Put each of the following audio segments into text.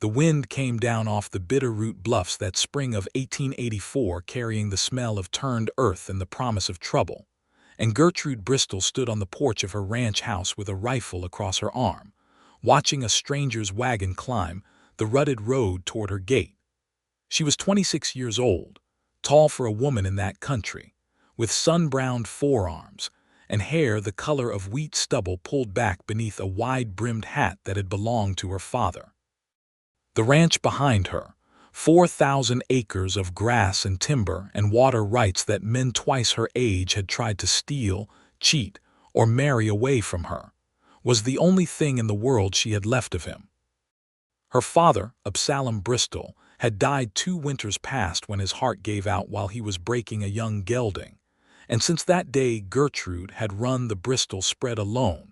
The wind came down off the Bitterroot Bluffs that spring of 1884, carrying the smell of turned earth and the promise of trouble, and Gertrude Bristol stood on the porch of her ranch house with a rifle across her arm, watching a stranger's wagon climb the rutted road toward her gate. She was 26 years old, tall for a woman in that country, with sun-browned forearms and hair the color of wheat stubble pulled back beneath a wide-brimmed hat that had belonged to her father. The ranch behind her, 4,000 acres of grass and timber and water rights that men twice her age had tried to steal, cheat, or marry away from her, was the only thing in the world she had left of him. Her father, Absalom Bristol, had died 2 winters past when his heart gave out while he was breaking a young gelding, and since that day Gertrude had run the Bristol spread alone,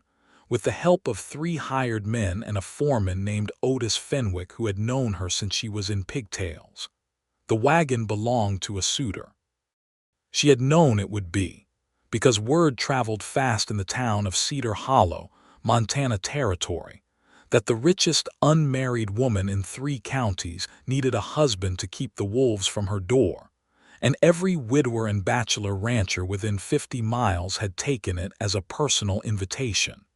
with the help of 3 hired men and a foreman named Otis Fenwick who had known her since she was in pigtails. The wagon belonged to a suitor. She had known it would be, because word traveled fast in the town of Cedar Hollow, Montana Territory, that the richest unmarried woman in 3 counties needed a husband to keep the wolves from her door, and every widower and bachelor rancher within 50 miles had taken it as a personal invitation.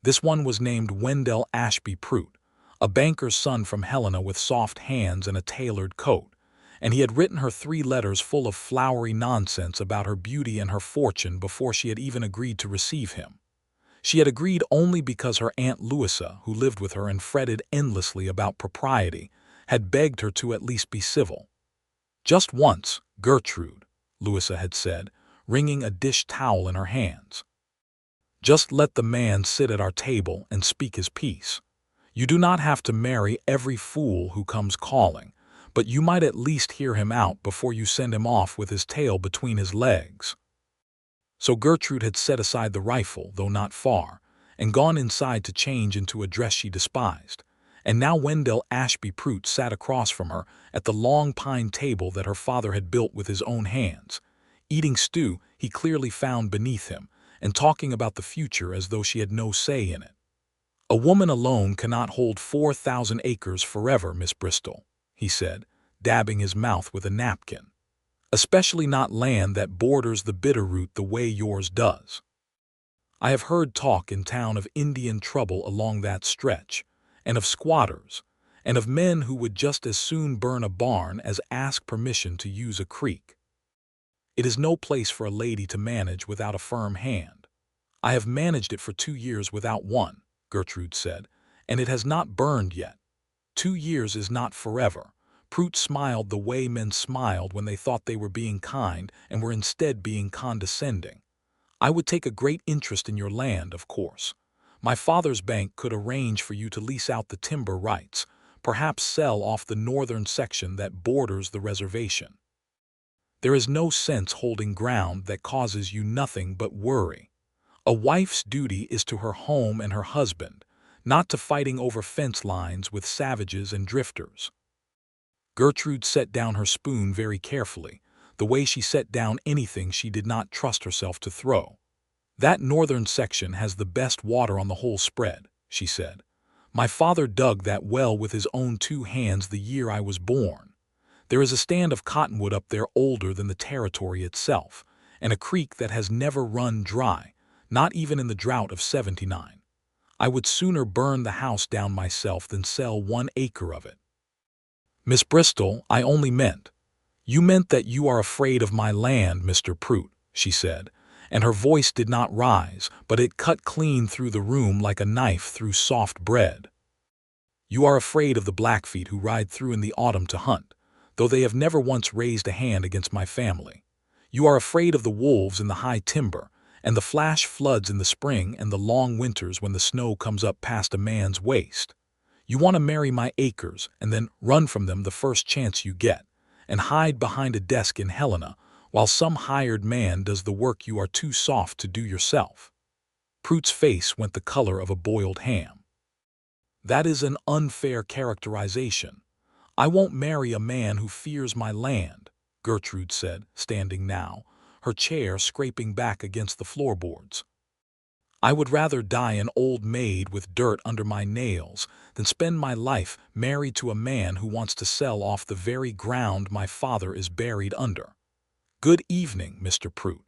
This one was named Wendell Ashby Pruitt, a banker's son from Helena with soft hands and a tailored coat, and he had written her 3 letters full of flowery nonsense about her beauty and her fortune before she had even agreed to receive him. She had agreed only because her Aunt Louisa, who lived with her and fretted endlessly about propriety, had begged her to at least be civil. "Just once, Gertrude," Louisa had said, wringing a dish towel in her hands. "Just let the man sit at our table and speak his piece. You do not have to marry every fool who comes calling, but you might at least hear him out before you send him off with his tail between his legs." So Gertrude had set aside the rifle, though not far, and gone inside to change into a dress she despised, and now Wendell Ashby Pruitt sat across from her at the long pine table that her father had built with his own hands, eating stew he clearly found beneath him, and talking about the future as though she had no say in it. "A woman alone cannot hold 4,000 acres forever, Miss Bristol," he said, dabbing his mouth with a napkin. "Especially not land that borders the Bitterroot the way yours does. I have heard talk in town of Indian trouble along that stretch, and of squatters, and of men who would just as soon burn a barn as ask permission to use a creek. It is no place for a lady to manage without a firm hand. I have managed it for 2 years without one," Gertrude said, "and it has not burned yet. 2 years is not forever." Pruitt smiled the way men smiled when they thought they were being kind and were instead being condescending. "I would take a great interest in your land, of course. My father's bank could arrange for you to lease out the timber rights, perhaps sell off the northern section that borders the reservation. There is no sense holding ground that causes you nothing but worry. A wife's duty is to her home and her husband, not to fighting over fence lines with savages and drifters." Gertrude set down her spoon very carefully, the way she set down anything she did not trust herself to throw. "That northern section has the best water on the whole spread," she said. "My father dug that well with his own 2 hands the year I was born. There is a stand of cottonwood up there older than the territory itself, and a creek that has never run dry, not even in the drought of '79. I would sooner burn the house down myself than sell 1 acre of it." "Miss Bristol, I only meant—" "You meant that you are afraid of my land, Mr. Pruitt," she said, and her voice did not rise, but it cut clean through the room like a knife through soft bread. "You are afraid of the Blackfeet who ride through in the autumn to hunt, though they have never once raised a hand against my family. You are afraid of the wolves in the high timber, and the flash floods in the spring and the long winters when the snow comes up past a man's waist. You want to marry my acres and then run from them the first chance you get, and hide behind a desk in Helena while some hired man does the work you are too soft to do yourself." Pruitt's face went the color of a boiled ham. "That is an unfair characterization. I won't marry a man who fears my land," Gertrude said, standing now, her chair scraping back against the floorboards. I would rather die an old maid with dirt under my nails than spend my life married to a man who wants to sell off the very ground my father is buried under. Good evening, Mr. Pruitt.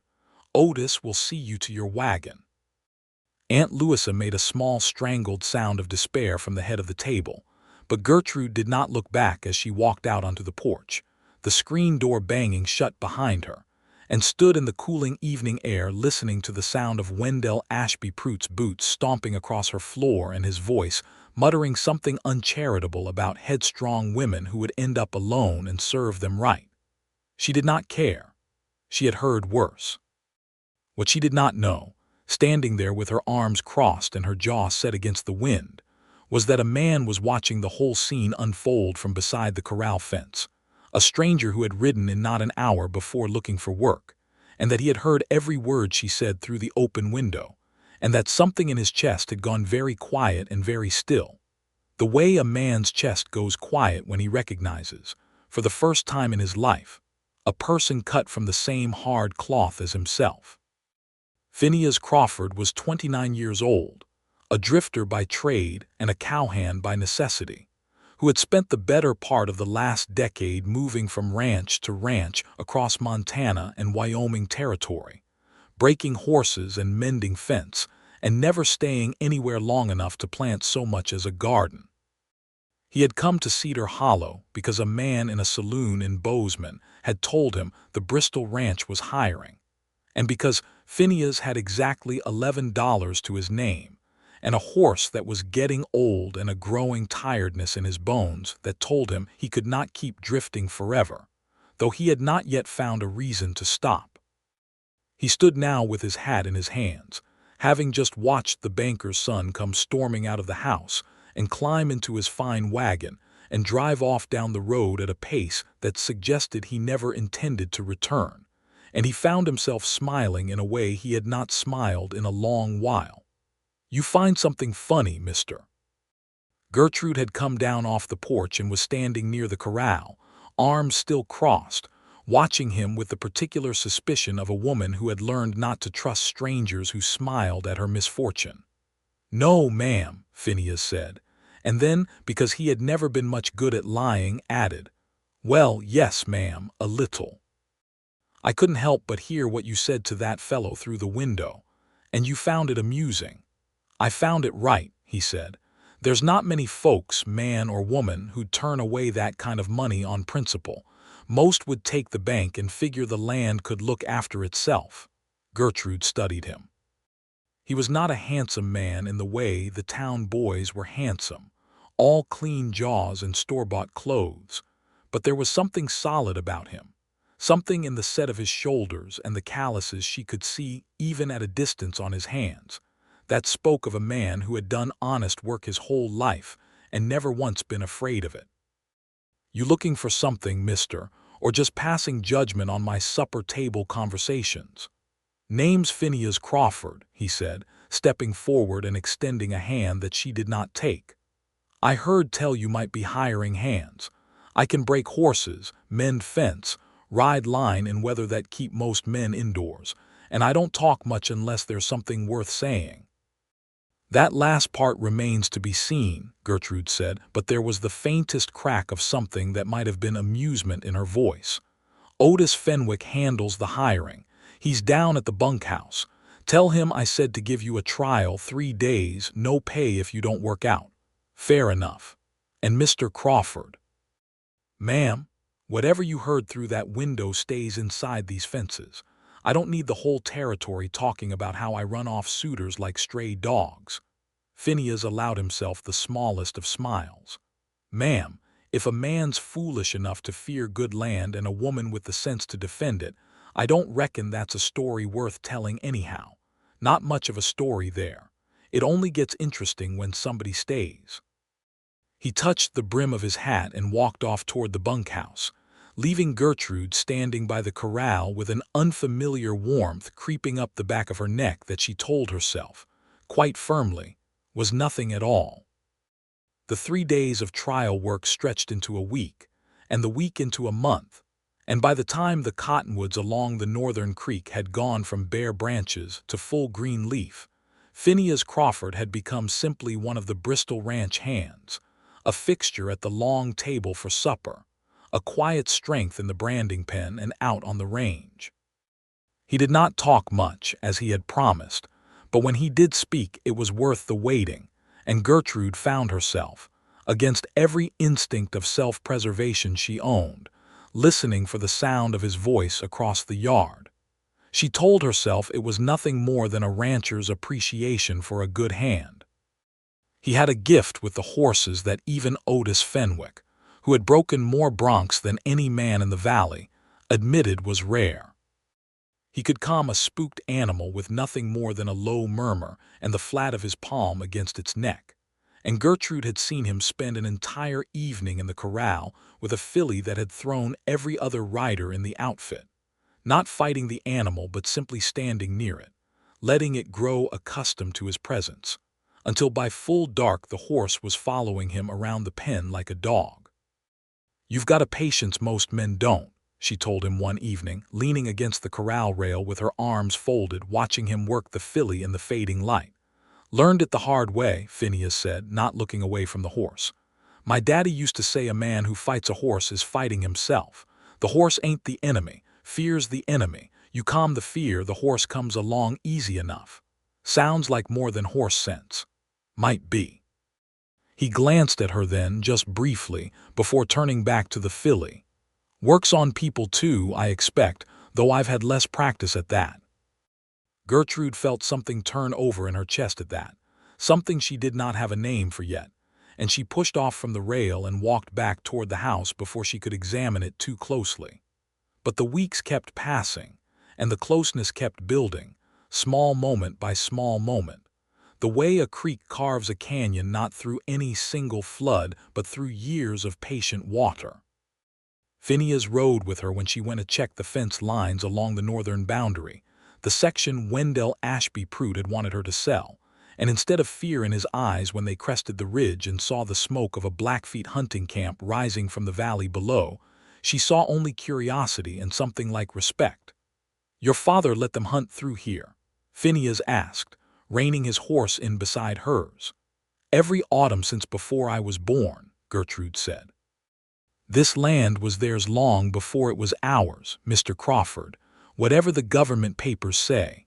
Otis will see you to your wagon." Aunt Louisa made a small strangled sound of despair from the head of the table, but Gertrude did not look back as she walked out onto the porch, the screen door banging shut behind her, and stood in the cooling evening air listening to the sound of Wendell Ashby Pruitt's boots stomping across her floor and his voice muttering something uncharitable about headstrong women who would end up alone and serve them right. She did not care. She had heard worse. What she did not know, standing there with her arms crossed and her jaw set against the wind, was that a man was watching the whole scene unfold from beside the corral fence, a stranger who had ridden in not an hour before looking for work, and that he had heard every word she said through the open window, and that something in his chest had gone very quiet and very still, the way a man's chest goes quiet when he recognizes, for the first time in his life, a person cut from the same hard cloth as himself. Phineas Crawford was 29 years old, a drifter by trade and a cowhand by necessity, who had spent the better part of the last decade moving from ranch to ranch across Montana and Wyoming territory, breaking horses and mending fence, and never staying anywhere long enough to plant so much as a garden. He had come to Cedar Hollow because a man in a saloon in Bozeman had told him the Bristol ranch was hiring, and because Phineas had exactly $11 to his name, and a horse that was getting old and a growing tiredness in his bones that told him he could not keep drifting forever, though he had not yet found a reason to stop. He stood now with his hat in his hands, having just watched the banker's son come storming out of the house and climb into his fine wagon and drive off down the road at a pace that suggested he never intended to return, and he found himself smiling in a way he had not smiled in a long while. "You find something funny, mister." Gertrude had come down off the porch and was standing near the corral, arms still crossed, watching him with the particular suspicion of a woman who had learned not to trust strangers who smiled at her misfortune. "No, ma'am," Phineas said, and then, because he had never been much good at lying, added, "Well, yes, ma'am, a little. I couldn't help but hear what you said to that fellow through the window, and you found it amusing." "I found it right," he said. "There's not many folks, man or woman, who'd turn away that kind of money on principle. Most would take the bank and figure the land could look after itself." Gertrude studied him. He was not a handsome man in the way the town boys were handsome, all clean jaws and store-bought clothes, but there was something solid about him, something in the set of his shoulders and the calluses she could see even at a distance on his hands, that spoke of a man who had done honest work his whole life and never once been afraid of it. "You looking for something, mister, or just passing judgment on my supper-table conversations?" "Name's Phineas Crawford," he said, stepping forward and extending a hand that she did not take. "I heard tell you might be hiring hands. I can break horses, mend fence, ride line in weather that keep most men indoors, and I don't talk much unless there's something worth saying." "That last part remains to be seen," Gertrude said, but there was the faintest crack of something that might have been amusement in her voice. "Otis Fenwick handles the hiring. He's down at the bunkhouse. Tell him I said to give you a trial 3 days, no pay if you don't work out. Fair enough. And Mr. Crawford." "Ma'am, whatever you heard through that window stays inside these fences. I don't need the whole territory talking about how I run off suitors like stray dogs." Phineas allowed himself the smallest of smiles. "Ma'am, if a man's foolish enough to fear good land and a woman with the sense to defend it, I don't reckon that's a story worth telling anyhow. Not much of a story there. It only gets interesting when somebody stays." He touched the brim of his hat and walked off toward the bunkhouse, leaving Gertrude standing by the corral with an unfamiliar warmth creeping up the back of her neck that she told herself, quite firmly, was nothing at all. The 3 days of trial work stretched into a week, and the week into a month, and by the time the cottonwoods along the northern creek had gone from bare branches to full green leaf, Phineas Crawford had become simply one of the Bristol Ranch hands, a fixture at the long table for supper, a quiet strength in the branding pen and out on the range. He did not talk much, as he had promised, but when he did speak it was worth the waiting, and Gertrude found herself, against every instinct of self-preservation she owned, listening for the sound of his voice across the yard. She told herself it was nothing more than a rancher's appreciation for a good hand. He had a gift with the horses that even Otis Fenwick, who had broken more broncs than any man in the valley, admitted was rare. He could calm a spooked animal with nothing more than a low murmur and the flat of his palm against its neck, and Gertrude had seen him spend an entire evening in the corral with a filly that had thrown every other rider in the outfit, not fighting the animal but simply standing near it, letting it grow accustomed to his presence, until by full dark the horse was following him around the pen like a dog. "You've got a patience most men don't," she told him one evening, leaning against the corral rail with her arms folded, watching him work the filly in the fading light. "Learned it the hard way," Phineas said, not looking away from the horse. "My daddy used to say a man who fights a horse is fighting himself. The horse ain't the enemy. Fear's the enemy. You calm the fear, the horse comes along easy enough." Sounds like more than horse sense. Might be. He glanced at her then, just briefly, before turning back to the filly. "Works on people too, I expect, though I've had less practice at that." Gertrude felt something turn over in her chest at that, something she did not have a name for yet, and she pushed off from the rail and walked back toward the house before she could examine it too closely. But the weeks kept passing, and the closeness kept building, small moment by small moment, the way a creek carves a canyon not through any single flood but through years of patient water. Phineas rode with her when she went to check the fence lines along the northern boundary, the section Wendell Ashby Pruitt had wanted her to sell, and instead of fear in his eyes when they crested the ridge and saw the smoke of a Blackfeet hunting camp rising from the valley below, she saw only curiosity and something like respect. "Your father let them hunt through here?" Phineas asked, reining his horse in beside hers. "Every autumn since before I was born," Gertrude said. "This land was theirs long before it was ours, Mr. Crawford, whatever the government papers say.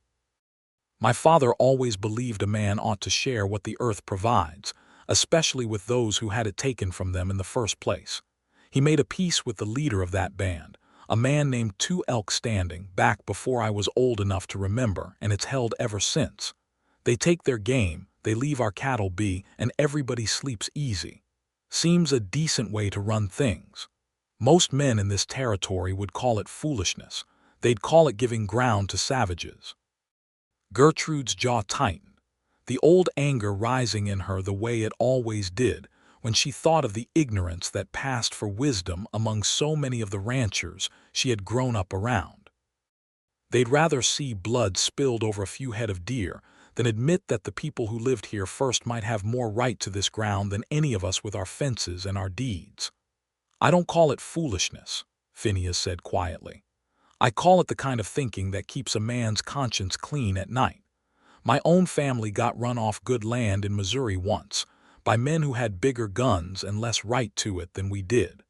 My father always believed a man ought to share what the earth provides, especially with those who had it taken from them in the first place. He made a peace with the leader of that band, a man named Two Elk Standing, back before I was old enough to remember, and it's held ever since. They take their game, they leave our cattle be, and everybody sleeps easy. Seems a decent way to run things. Most men in this territory would call it foolishness. They'd call it giving ground to savages." Gertrude's jaw tightened, the old anger rising in her the way it always did when she thought of the ignorance that passed for wisdom among so many of the ranchers she had grown up around. They'd rather see blood spilled over a few head of deer than admit that the people who lived here first might have more right to this ground than any of us with our fences and our deeds. "I don't call it foolishness," Phineas said quietly. "I call it the kind of thinking that keeps a man's conscience clean at night. My own family got run off good land in Missouri once, by men who had bigger guns and less right to it than we did.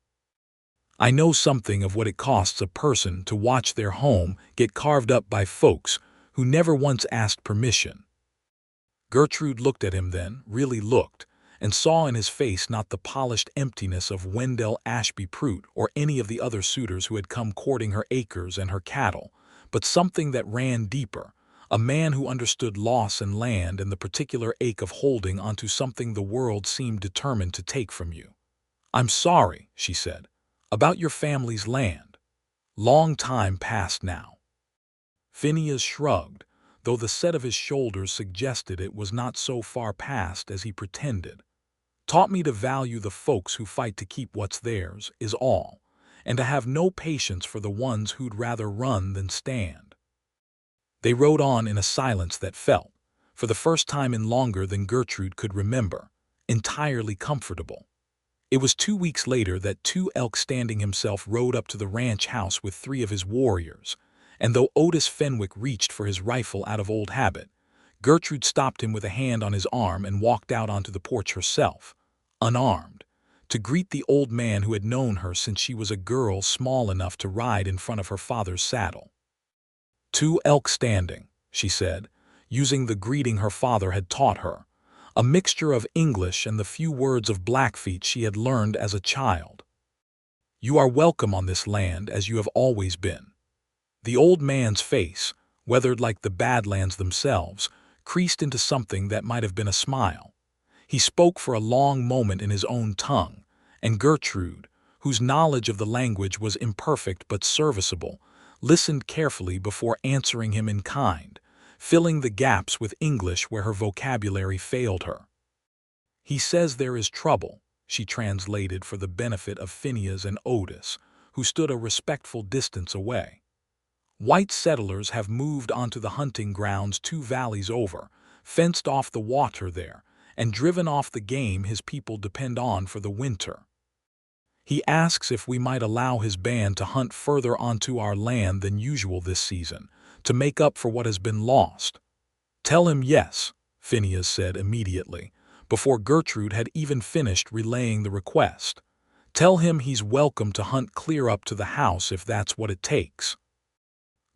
I know something of what it costs a person to watch their home get carved up by folks who never once asked permission." Gertrude looked at him then, really looked, and saw in his face not the polished emptiness of Wendell Ashby Pruitt or any of the other suitors who had come courting her acres and her cattle, but something that ran deeper, a man who understood loss and land and the particular ache of holding onto something the world seemed determined to take from you. "I'm sorry," she said, "about your family's land. Long time past now." Phineas shrugged, though the set of his shoulders suggested it was not so far past as he pretended. "Taught me to value the folks who fight to keep what's theirs, is all, and to have no patience for the ones who'd rather run than stand." They rode on in a silence that felt, for the first time in longer than Gertrude could remember, entirely comfortable. It was 2 weeks later that Two Elk Standing himself rode up to the ranch house with 3 of his warriors, and though Otis Fenwick reached for his rifle out of old habit, Gertrude stopped him with a hand on his arm and walked out onto the porch herself, unarmed, to greet the old man who had known her since she was a girl small enough to ride in front of her father's saddle. "Two elk standing," she said, using the greeting her father had taught her, a mixture of English and the few words of Blackfeet she had learned as a child. "You are welcome on this land as you have always been." The old man's face, weathered like the Badlands themselves, creased into something that might have been a smile. He spoke for a long moment in his own tongue, and Gertrude, whose knowledge of the language was imperfect but serviceable, listened carefully before answering him in kind, filling the gaps with English where her vocabulary failed her. "He says there is trouble," she translated for the benefit of Phineas and Otis, who stood a respectful distance away. "White settlers have moved onto the hunting grounds 2 valleys over, fenced off the water there, and driven off the game his people depend on for the winter. He asks if we might allow his band to hunt further onto our land than usual this season, to make up for what has been lost." "Tell him yes," Phineas said immediately, before Gertrude had even finished relaying the request. "Tell him he's welcome to hunt clear up to the house if that's what it takes."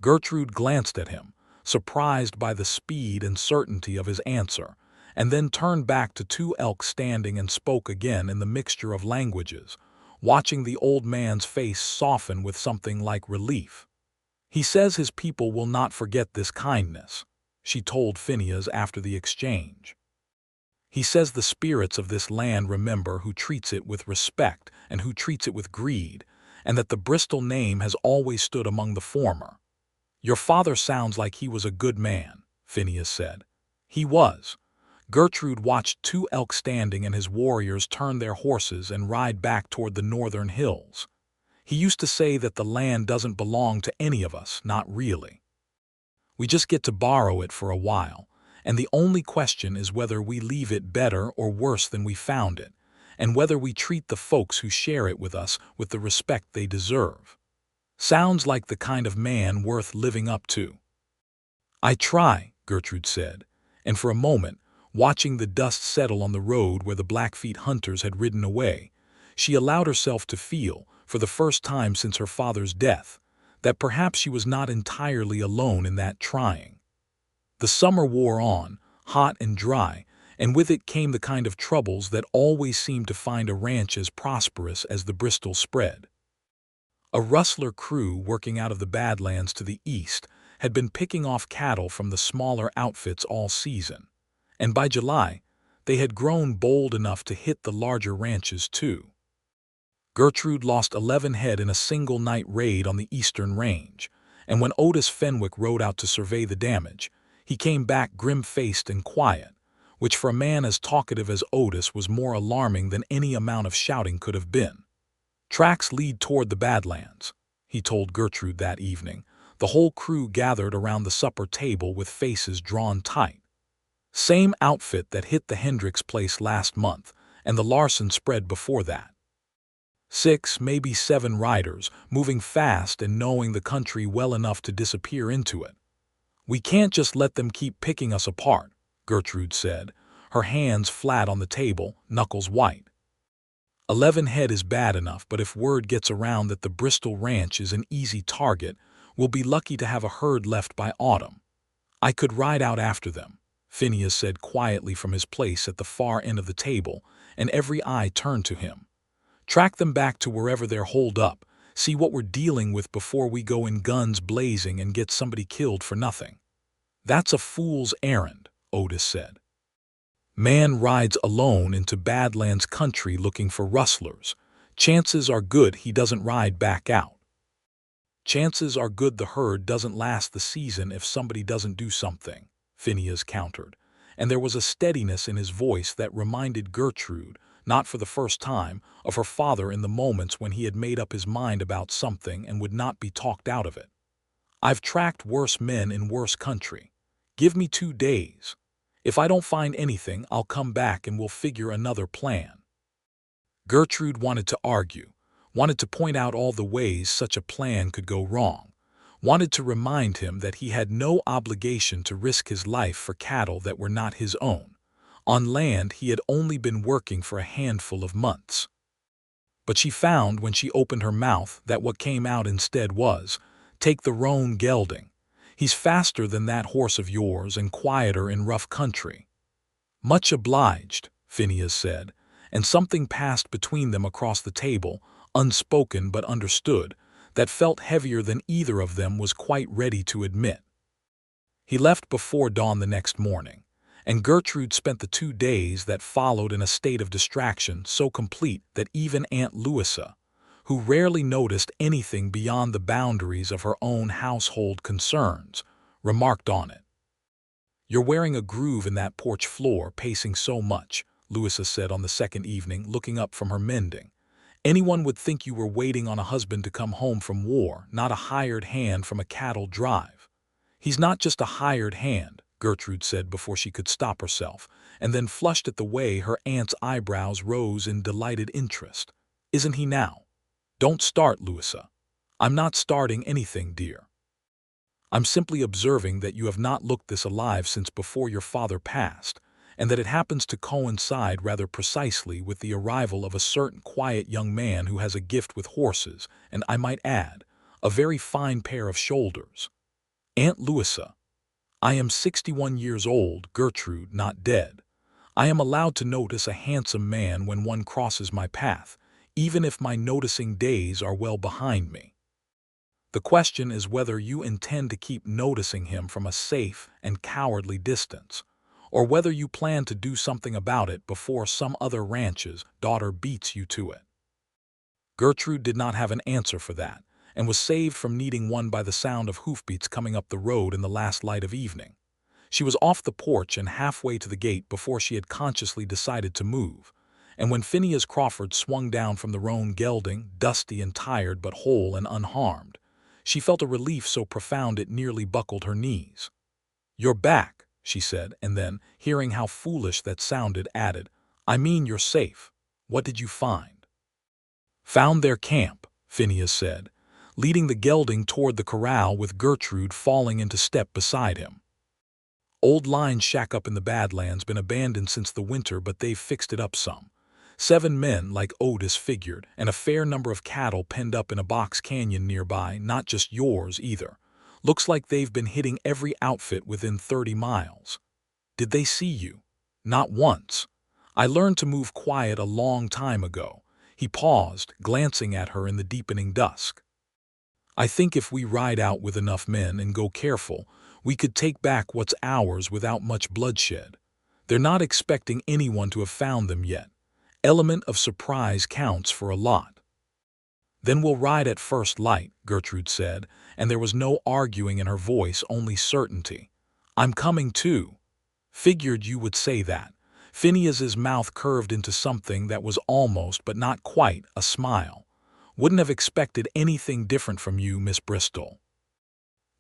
Gertrude glanced at him, surprised by the speed and certainty of his answer, and then turned back to 2 elk standing and spoke again in the mixture of languages, watching the old man's face soften with something like relief. "He says his people will not forget this kindness," she told Phineas after the exchange. "He says the spirits of this land remember who treats it with respect and who treats it with greed, and that the Bristol name has always stood among the former." "Your father sounds like he was a good man," Phineas said. "He was." Gertrude watched 2 elk standing and his warriors turn their horses and ride back toward the northern hills. "He used to say that the land doesn't belong to any of us, not really. We just get to borrow it for a while, and the only question is whether we leave it better or worse than we found it, and whether we treat the folks who share it with us with the respect they deserve. Sounds like the kind of man worth living up to." "I try," Gertrude said, and for a moment, watching the dust settle on the road where the Blackfeet hunters had ridden away, she allowed herself to feel, for the first time since her father's death, that perhaps she was not entirely alone in that trying. The summer wore on, hot and dry, and with it came the kind of troubles that always seemed to find a ranch as prosperous as the Bristol spread. A rustler crew working out of the Badlands to the east had been picking off cattle from the smaller outfits all season, and by July they had grown bold enough to hit the larger ranches too. Gertrude lost 11 head in a single night raid on the eastern range, and when Otis Fenwick rode out to survey the damage, he came back grim-faced and quiet, which for a man as talkative as Otis was more alarming than any amount of shouting could have been. "Tracks lead toward the Badlands," he told Gertrude that evening, the whole crew gathered around the supper table with faces drawn tight. "Same outfit that hit the Hendricks place last month, and the Larson spread before that. 6, maybe 7 riders, moving fast and knowing the country well enough to disappear into it. We can't just let them keep picking us apart," Gertrude said, her hands flat on the table, knuckles white. 11 head is bad enough, but if word gets around that the Bristol Ranch is an easy target, we'll be lucky to have a herd left by autumn. I could ride out after them," Phineas said quietly from his place at the far end of the table, and every eye turned to him. "Track them back to wherever they're holed up, see what we're dealing with before we go in guns blazing and get somebody killed for nothing." "That's a fool's errand," Otis said. "Man rides alone into Badlands country looking for rustlers. Chances are good he doesn't ride back out. Chances are good the herd doesn't last the season if somebody doesn't do something," Phineas countered, and there was a steadiness in his voice that reminded Gertrude, not for the first time, of her father in the moments when he had made up his mind about something and would not be talked out of it. "I've tracked worse men in worse country. Give me 2 days. If I don't find anything, I'll come back and we'll figure another plan." Gertrude wanted to argue, wanted to point out all the ways such a plan could go wrong, wanted to remind him that he had no obligation to risk his life for cattle that were not his own. On land, he had only been working for a handful of months. But she found when she opened her mouth that what came out instead was, "Take the roan gelding. He's faster than that horse of yours and quieter in rough country." "Much obliged," Phineas said, and something passed between them across the table, unspoken but understood, that felt heavier than either of them was quite ready to admit. He left before dawn the next morning, and Gertrude spent the 2 days that followed in a state of distraction so complete that even Aunt Louisa, who rarely noticed anything beyond the boundaries of her own household concerns, remarked on it. "You're wearing a groove in that porch floor, pacing so much," Louisa said on the second evening, looking up from her mending. "Anyone would think you were waiting on a husband to come home from war, not a hired hand from a cattle drive." "He's not just a hired hand," Gertrude said before she could stop herself, and then flushed at the way her aunt's eyebrows rose in delighted interest. "Isn't he now?" "Don't start, Louisa." "I'm not starting anything, dear. I'm simply observing that you have not looked this alive since before your father passed, and that it happens to coincide rather precisely with the arrival of a certain quiet young man who has a gift with horses, and I might add, a very fine pair of shoulders." "Aunt Louisa, I am 61 years old, Gertrude, not dead. I am allowed to notice a handsome man when one crosses my path, even if my noticing days are well behind me. The question is whether you intend to keep noticing him from a safe and cowardly distance, or whether you plan to do something about it before some other ranch's daughter beats you to it." Gertrude did not have an answer for that, and was saved from needing one by the sound of hoofbeats coming up the road in the last light of evening. She was off the porch and halfway to the gate before she had consciously decided to move, and when Phineas Crawford swung down from the roan gelding, dusty and tired but whole and unharmed, she felt a relief so profound it nearly buckled her knees. "You're back," she said, and then, hearing how foolish that sounded, added, "I mean you're safe. What did you find?" "Found their camp," Phineas said, leading the gelding toward the corral with Gertrude falling into step beside him. "Old line shack up in the Badlands, been abandoned since the winter, but they've fixed it up some. 7 men, like Otis figured, and a fair number of cattle penned up in a box canyon nearby, not just yours either. Looks like they've been hitting every outfit within 30 miles. Did they see you?" "Not once. I learned to move quiet a long time ago." He paused, glancing at her in the deepening dusk. "I think if we ride out with enough men and go careful, we could take back what's ours without much bloodshed. They're not expecting anyone to have found them yet. Element of surprise counts for a lot." "Then we'll ride at first light," Gertrude said, and there was no arguing in her voice, only certainty. "I'm coming too." "Figured you would say that." Phineas's mouth curved into something that was almost, but not quite, a smile. "Wouldn't have expected anything different from you, Miss Bristol."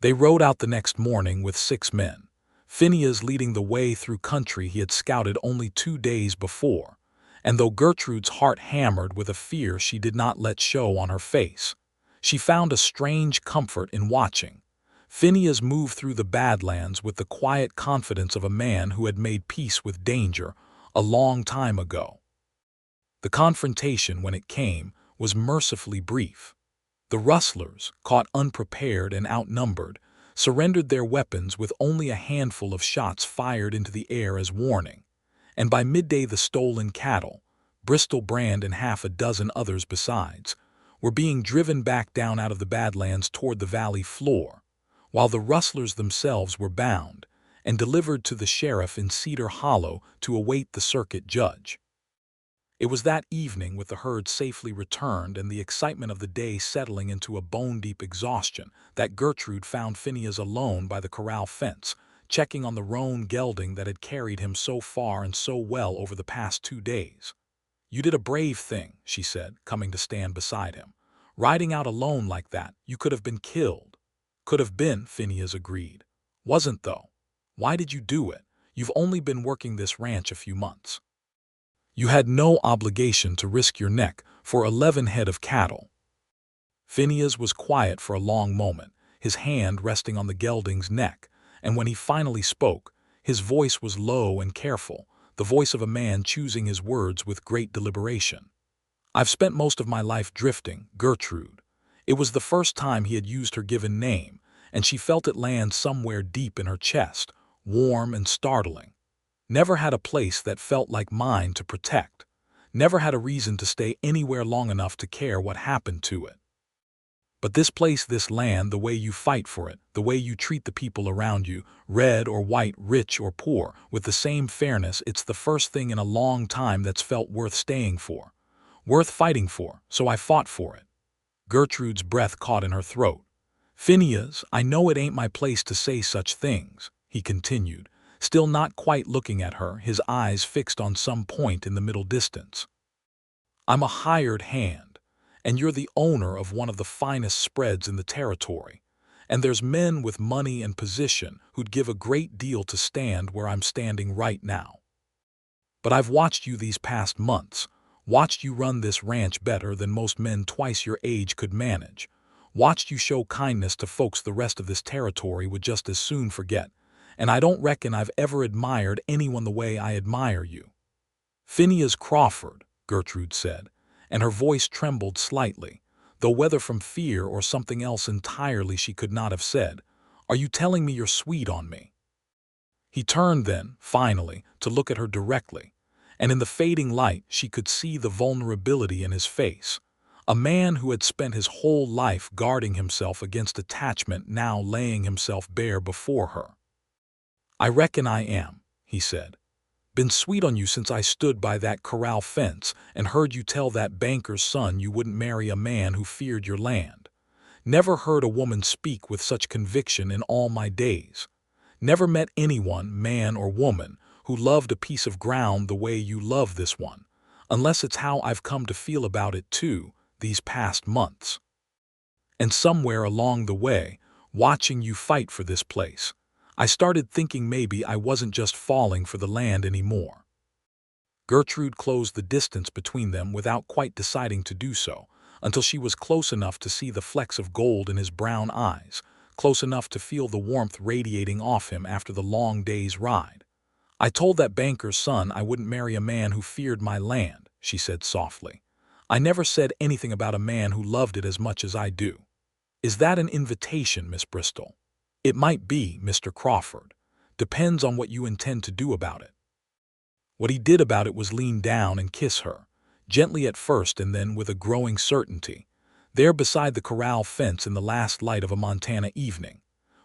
They rode out the next morning with 6 men, Phineas leading the way through country he had scouted only 2 days before, and though Gertrude's heart hammered with a fear she did not let show on her face, she found a strange comfort in watching. Phineas moved through the Badlands with the quiet confidence of a man who had made peace with danger a long time ago. The confrontation, when it came, was mercifully brief. The rustlers, caught unprepared and outnumbered, surrendered their weapons with only a handful of shots fired into the air as warning, and by midday the stolen cattle, Bristol brand and half a dozen others besides, were being driven back down out of the Badlands toward the valley floor, while the rustlers themselves were bound and delivered to the sheriff in Cedar Hollow to await the circuit judge. It was that evening, with the herd safely returned and the excitement of the day settling into a bone-deep exhaustion, that Gertrude found Phineas alone by the corral fence, checking on the roan gelding that had carried him so far and so well over the past 2 days. "You did a brave thing," she said, coming to stand beside him. "Riding out alone like that, you could have been killed." "Could have been," Phineas agreed. "Wasn't, though. Why did you do it? You've only been working this ranch a few months. You had no obligation to risk your neck for 11 head of cattle." Phineas was quiet for a long moment, his hand resting on the gelding's neck, and when he finally spoke, his voice was low and careful, the voice of a man choosing his words with great deliberation. "I've spent most of my life drifting, Gertrude." It was the first time he had used her given name, and she felt it land somewhere deep in her chest, warm and startling. "Never had a place that felt like mine to protect. Never had a reason to stay anywhere long enough to care what happened to it. But this place, this land, the way you fight for it, the way you treat the people around you, red or white, rich or poor, with the same fairness, it's the first thing in a long time that's felt worth staying for, worth fighting for, so I fought for it." Gertrude's breath caught in her throat. "Phineas, I know it ain't my place to say such things," he continued, still not quite looking at her, his eyes fixed on some point in the middle distance. "I'm a hired hand, and you're the owner of one of the finest spreads in the territory, and there's men with money and position who'd give a great deal to stand where I'm standing right now. But I've watched you these past months, watched you run this ranch better than most men twice your age could manage, watched you show kindness to folks the rest of this territory would just as soon forget, and I don't reckon I've ever admired anyone the way I admire you." "Phineas Crawford," Gertrude said, and her voice trembled slightly, though whether from fear or something else entirely she could not have said, "are you telling me you're sweet on me?" He turned then, finally, to look at her directly, and in the fading light she could see the vulnerability in his face. A man who had spent his whole life guarding himself against attachment now laying himself bare before her. "I reckon I am," he said. "Been sweet on you since I stood by that corral fence and heard you tell that banker's son you wouldn't marry a man who feared your land. Never heard a woman speak with such conviction in all my days. Never met anyone, man or woman, who loved a piece of ground the way you love this one, unless it's how I've come to feel about it too, these past months. And somewhere along the way, watching you fight for this place, I started thinking maybe I wasn't just falling for the land anymore." Gertrude closed the distance between them without quite deciding to do so, until she was close enough to see the flecks of gold in his brown eyes, close enough to feel the warmth radiating off him after the long day's ride. "I told that banker's son I wouldn't marry a man who feared my land," she said softly. "I never said anything about a man who loved it as much as I do. Is that an invitation, Miss Bristol?" "It might be, Mr. Crawford. Depends on what you intend to do about it." What he did about it was lean down and kiss her, gently at first and then with a growing certainty, there beside the corral fence in the last light of a Montana evening,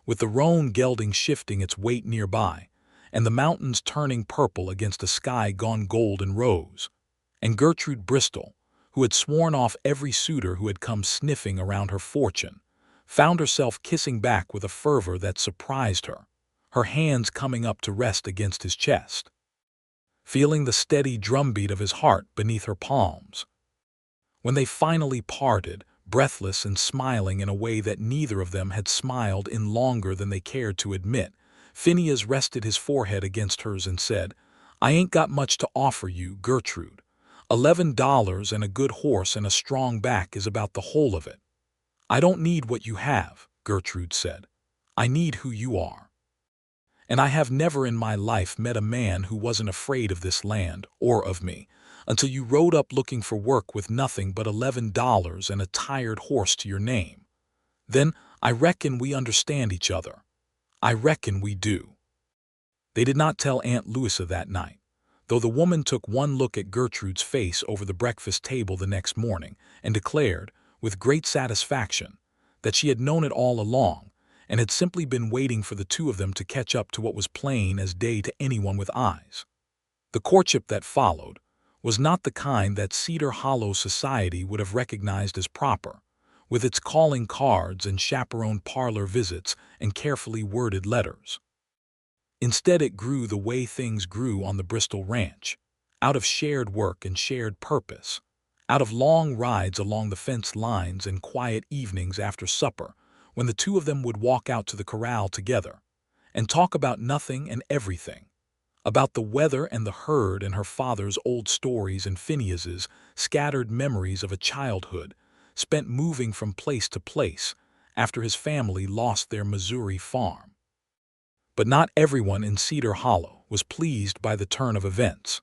with the roan gelding shifting its weight nearby, and the mountains turning purple against a sky gone gold and rose, and Gertrude Bristol, who had sworn off every suitor who had come sniffing around her fortune, found herself kissing back with a fervor that surprised her, her hands coming up to rest against his chest, feeling the steady drumbeat of his heart beneath her palms. When they finally parted, breathless and smiling in a way that neither of them had smiled in longer than they cared to admit, Phineas rested his forehead against hers and said, "I ain't got much to offer you, Gertrude. $11 and a good horse and a strong back is about the whole of it." "I don't need what you have," Gertrude said. "I need who you are. And I have never in my life met a man who wasn't afraid of this land or of me, until you rode up looking for work with nothing but $11 and a tired horse to your name. Then I reckon we understand each other. I reckon we do." They did not tell Aunt Louisa that night, though the woman took one look at Gertrude's face over the breakfast table the next morning and declared, with great satisfaction, that she had known it all along and had simply been waiting for the two of them to catch up to what was plain as day to anyone with eyes. The courtship that followed was not the kind that Cedar Hollow society would have recognized as proper, with its calling cards and chaperone parlor visits and carefully worded letters. Instead, it grew the way things grew on the Bristol ranch, out of shared work and shared purpose, out of long rides along the fence lines and quiet evenings after supper when the two of them would walk out to the corral together and talk about nothing and everything, about the weather and the herd and her father's old stories and Phineas's scattered memories of a childhood spent moving from place to place, after his family lost their Missouri farm. But not everyone in Cedar Hollow was pleased by the turn of events.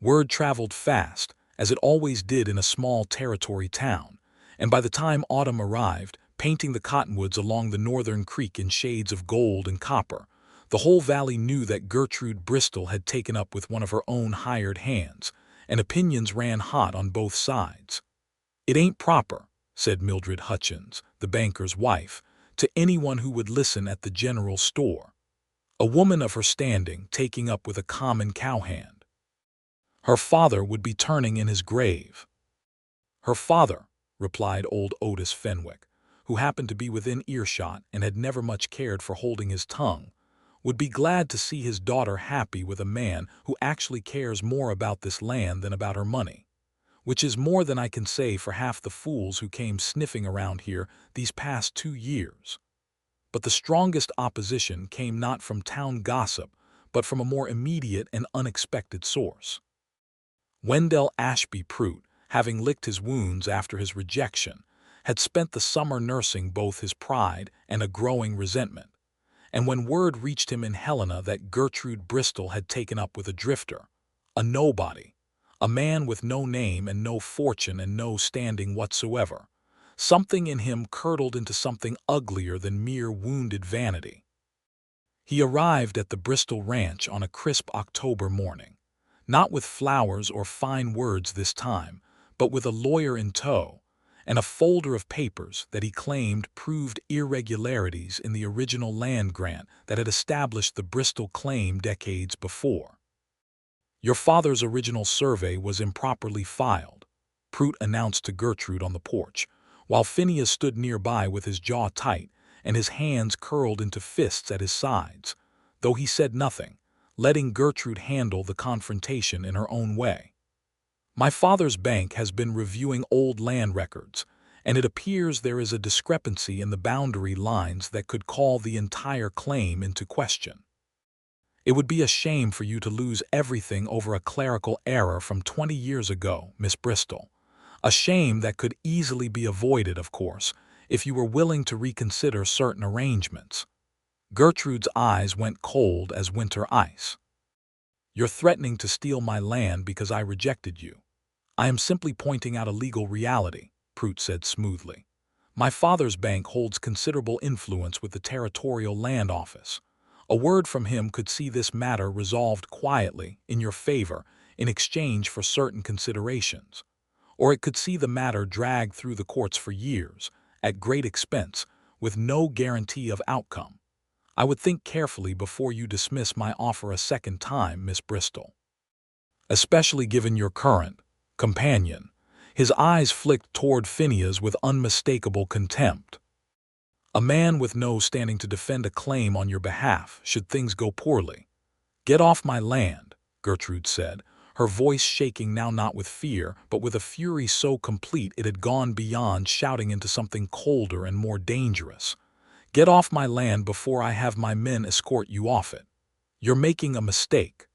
Word traveled fast, as it always did in a small territory town, and by the time autumn arrived, painting the cottonwoods along the northern creek in shades of gold and copper, the whole valley knew that Gertrude Bristol had taken up with one of her own hired hands, and opinions ran hot on both sides. "It ain't proper," said Mildred Hutchins, the banker's wife, to anyone who would listen at the general store. A woman of her standing taking up with a common cowhand. Her father would be turning in his grave. "Her father," replied old Otis Fenwick, who happened to be within earshot and had never much cared for holding his tongue, "would be glad to see his daughter happy with a man who actually cares more about this land than about her money, which is more than I can say for half the fools who came sniffing around here these past 2 years. But the strongest opposition came not from town gossip, but from a more immediate and unexpected source. Wendell Ashby Pruitt, having licked his wounds after his rejection, had spent the summer nursing both his pride and a growing resentment, and when word reached him in Helena that Gertrude Bristol had taken up with a drifter, a nobody, a man with no name and no fortune and no standing whatsoever, something in him curdled into something uglier than mere wounded vanity. He arrived at the Bristol ranch on a crisp October morning, not with flowers or fine words this time, but with a lawyer in tow, and a folder of papers that he claimed proved irregularities in the original land grant that had established the Bristol claim decades before. "Your father's original survey was improperly filed," Pruitt announced to Gertrude on the porch, while Phineas stood nearby with his jaw tight and his hands curled into fists at his sides, though he said nothing, letting Gertrude handle the confrontation in her own way. "My father's bank has been reviewing old land records, and it appears there is a discrepancy in the boundary lines that could call the entire claim into question. It would be a shame for you to lose everything over a clerical error from 20 years ago, Miss Bristol. A shame that could easily be avoided, of course, if you were willing to reconsider certain arrangements." Gertrude's eyes went cold as winter ice. "You're threatening to steal my land because I rejected you. I am simply pointing out a legal reality," Pruitt said smoothly. "My father's bank holds considerable influence with the Territorial Land Office. A word from him could see this matter resolved quietly in your favor in exchange for certain considerations. Or it could see the matter dragged through the courts for years, at great expense, with no guarantee of outcome. I would think carefully before you dismiss my offer a second time, Miss Bristol. Especially given your current companion." His eyes flicked toward Phineas with unmistakable contempt. "A man with no standing to defend a claim on your behalf should things go poorly." "Get off my land," Gertrude said, her voice shaking now not with fear, but with a fury so complete it had gone beyond shouting into something colder and more dangerous. "Get off my land before I have my men escort you off it. You're making a mistake."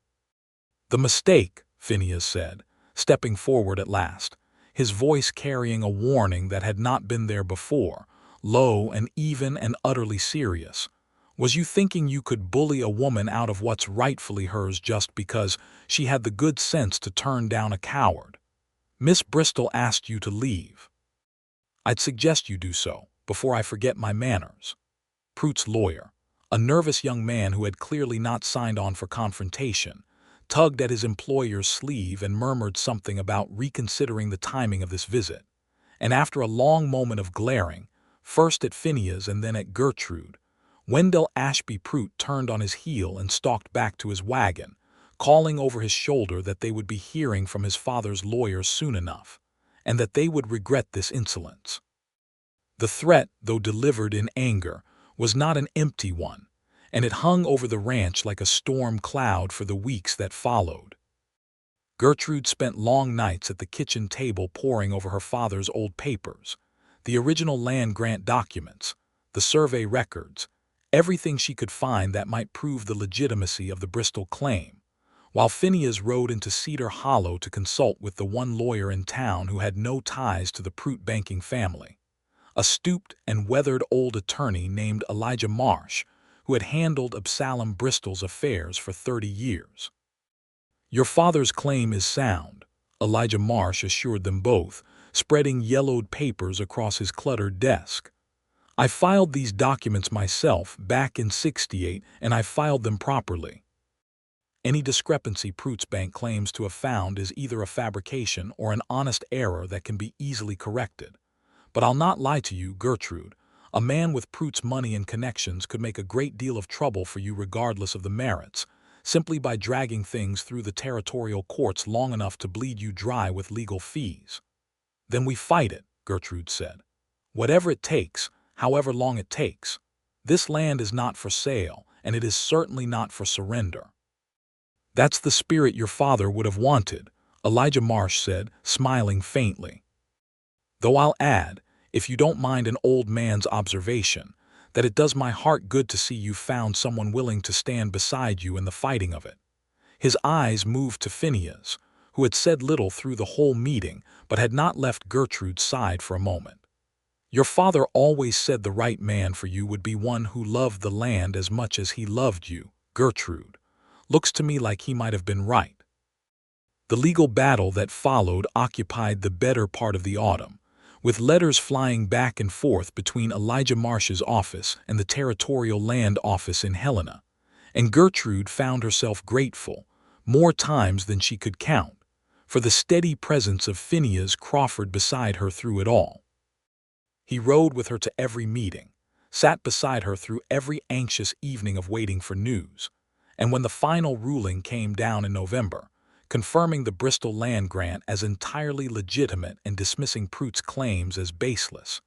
"The mistake," Phineas said, stepping forward at last, his voice carrying a warning that had not been there before, low and even and utterly serious, "was you thinking you could bully a woman out of what's rightfully hers just because she had the good sense to turn down a coward. Miss Bristol asked you to leave. I'd suggest you do so, before I forget my manners." Pruitt's lawyer, a nervous young man who had clearly not signed on for confrontation, tugged at his employer's sleeve and murmured something about reconsidering the timing of this visit, and after a long moment of glaring, first at Phineas and then at Gertrude, Wendell Ashby Pruitt turned on his heel and stalked back to his wagon, calling over his shoulder that they would be hearing from his father's lawyer soon enough, and that they would regret this insolence. The threat, though delivered in anger, was not an empty one, and it hung over the ranch like a storm cloud for the weeks that followed. Gertrude spent long nights at the kitchen table poring over her father's old papers, the original land grant documents, the survey records, everything she could find that might prove the legitimacy of the Bristol claim, while Phineas rode into Cedar Hollow to consult with the one lawyer in town who had no ties to the Pruitt banking family, a stooped and weathered old attorney named Elijah Marsh, who had handled Absalom Bristol's affairs for 30 years. "Your father's claim is sound," Elijah Marsh assured them both, spreading yellowed papers across his cluttered desk. "I filed these documents myself back in '68, and I filed them properly. Any discrepancy Pruitt's bank claims to have found is either a fabrication or an honest error that can be easily corrected. But I'll not lie to you, Gertrude. A man with Pruitt's money and connections could make a great deal of trouble for you regardless of the merits, simply by dragging things through the territorial courts long enough to bleed you dry with legal fees." "Then we fight it," Gertrude said. "Whatever it takes, however long it takes. This land is not for sale, and it is certainly not for surrender." "That's the spirit your father would have wanted," Elijah Marsh said, smiling faintly. "Though I'll add, if you don't mind an old man's observation, that it does my heart good to see you found someone willing to stand beside you in the fighting of it." His eyes moved to Phineas, who had said little through the whole meeting but had not left Gertrude's side for a moment. "Your father always said the right man for you would be one who loved the land as much as he loved you, Gertrude. Looks to me like he might have been right." The legal battle that followed occupied the better part of the autumn, with letters flying back and forth between Elijah Marsh's office and the Territorial Land Office in Helena, and Gertrude found herself grateful, more times than she could count, for the steady presence of Phineas Crawford beside her through it all. He rode with her to every meeting, sat beside her through every anxious evening of waiting for news, and when the final ruling came down in November, confirming the Bristol land grant as entirely legitimate and dismissing Pruitt's claims as baseless,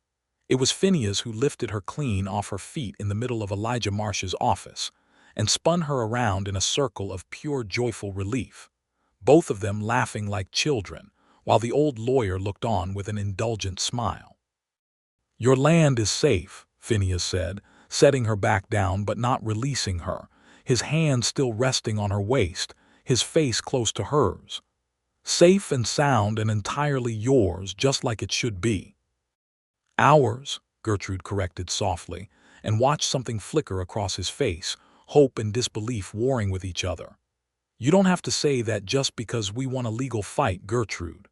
it was Phineas who lifted her clean off her feet in the middle of Elijah Marsh's office and spun her around in a circle of pure joyful relief, both of them laughing like children, while the old lawyer looked on with an indulgent smile. "Your land is safe," Phineas said, setting her back down but not releasing her, his hand still resting on her waist, his face close to hers. "Safe and sound and entirely yours, just like it should be." "Ours," Gertrude corrected softly, and watched something flicker across his face, hope and disbelief warring with each other. "You don't have to say that just because we won a legal fight, Gertrude."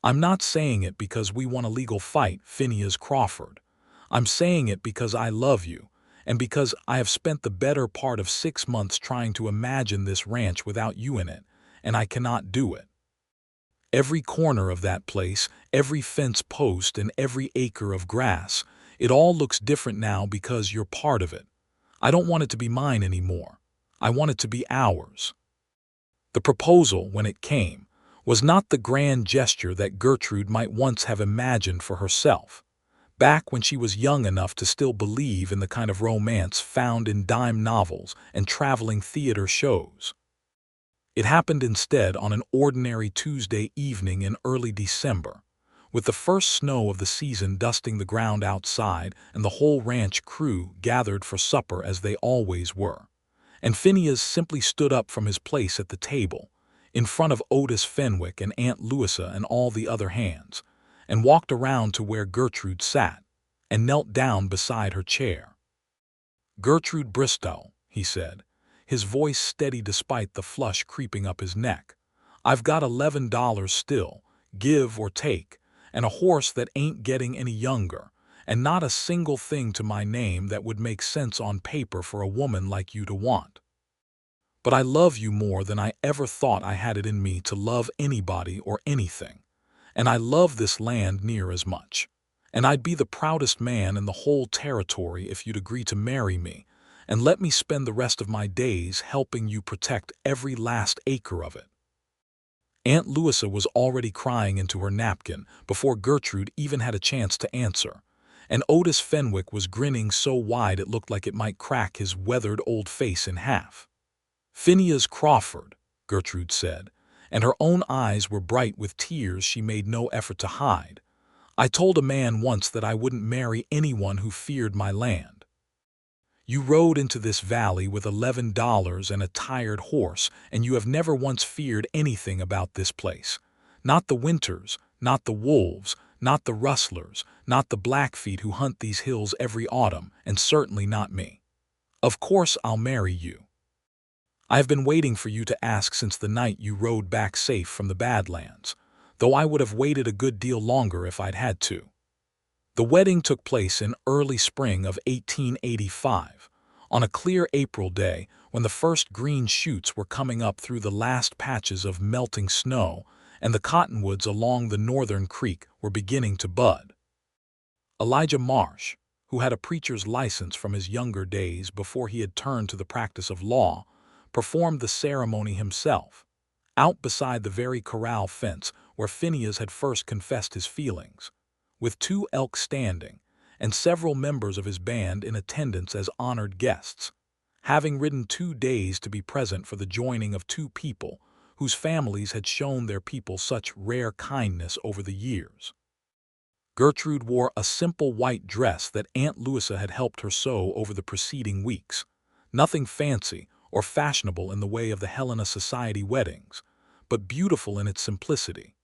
"I'm not saying it because we won a legal fight, Phineas Crawford. I'm saying it because I love you, and because I have spent the better part of 6 months trying to imagine this ranch without you in it, and I cannot do it. Every corner of that place, every fence post, and every acre of grass, it all looks different now because you're part of it. I don't want it to be mine anymore. I want it to be ours." The proposal, when it came, was not the grand gesture that Gertrude might once have imagined for herself, back when she was young enough to still believe in the kind of romance found in dime novels and traveling theater shows. It happened instead on an ordinary Tuesday evening in early December, with the first snow of the season dusting the ground outside and the whole ranch crew gathered for supper as they always were, and Phineas simply stood up from his place at the table, in front of Otis Fenwick and Aunt Louisa and all the other hands, and walked around to where Gertrude sat, and knelt down beside her chair. "Gertrude Bristol," he said, his voice steady despite the flush creeping up his neck, "I've got $11 still, give or take, and a horse that ain't getting any younger, and not a single thing to my name that would make sense on paper for a woman like you to want. But I love you more than I ever thought I had it in me to love anybody or anything. And I love this land near as much. And I'd be the proudest man in the whole territory if you'd agree to marry me, and let me spend the rest of my days helping you protect every last acre of it." Aunt Louisa was already crying into her napkin before Gertrude even had a chance to answer, and Otis Fenwick was grinning so wide it looked like it might crack his weathered old face in half. "Phineas Crawford," Gertrude said, and her own eyes were bright with tears she made no effort to hide, "I told a man once that I wouldn't marry anyone who feared my land. You rode into this valley with $11 and a tired horse, and you have never once feared anything about this place. Not the winters, not the wolves, Not the rustlers, not the Blackfeet who hunt these hills every autumn, and certainly not me. Of course I'll marry you. I have been waiting for you to ask since the night you rode back safe from the Badlands, though I would have waited a good deal longer if I'd had to. The wedding took place in early spring of 1885, on a clear April day when the first green shoots were coming up through the last patches of melting snow and the cottonwoods along the northern creek were beginning to bud. Elijah Marsh, who had a preacher's license from his younger days before he had turned to the practice of law, performed the ceremony himself, out beside the very corral fence where Phineas had first confessed his feelings, with 2 elk standing and several members of his band in attendance as honored guests, having ridden 2 days to be present for the joining of 2 people whose families had shown their people such rare kindness over the years. Gertrude wore a simple white dress that Aunt Louisa had helped her sew over the preceding weeks, nothing fancy or fashionable in the way of the Helena Society weddings, but beautiful in its simplicity.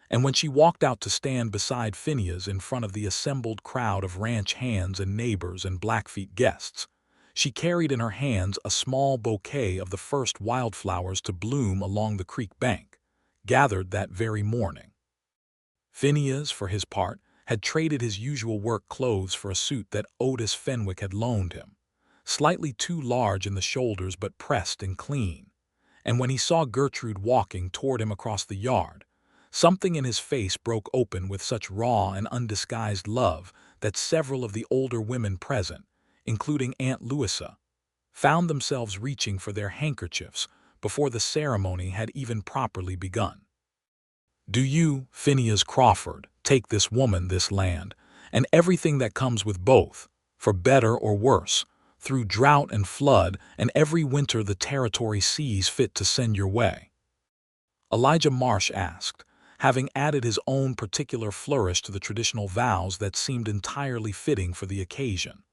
And when she walked out to stand beside Phineas in front of the assembled crowd of ranch hands and neighbors and Blackfeet guests, she carried in her hands a small bouquet of the first wildflowers to bloom along the creek bank, gathered that very morning. Phineas, for his part, had traded his usual work clothes for a suit that Otis Fenwick had loaned him, slightly too large in the shoulders but pressed and clean, and when he saw Gertrude walking toward him across the yard, something in his face broke open with such raw and undisguised love that several of the older women present, including Aunt Louisa, found themselves reaching for their handkerchiefs before the ceremony had even properly begun. Do you, Phineas Crawford, take this woman, this land, and everything that comes with both, for better or worse, through drought and flood and every winter the territory sees fit to send your way? Elijah Marsh asked, having added his own particular flourish to the traditional vows that seemed entirely fitting for the occasion.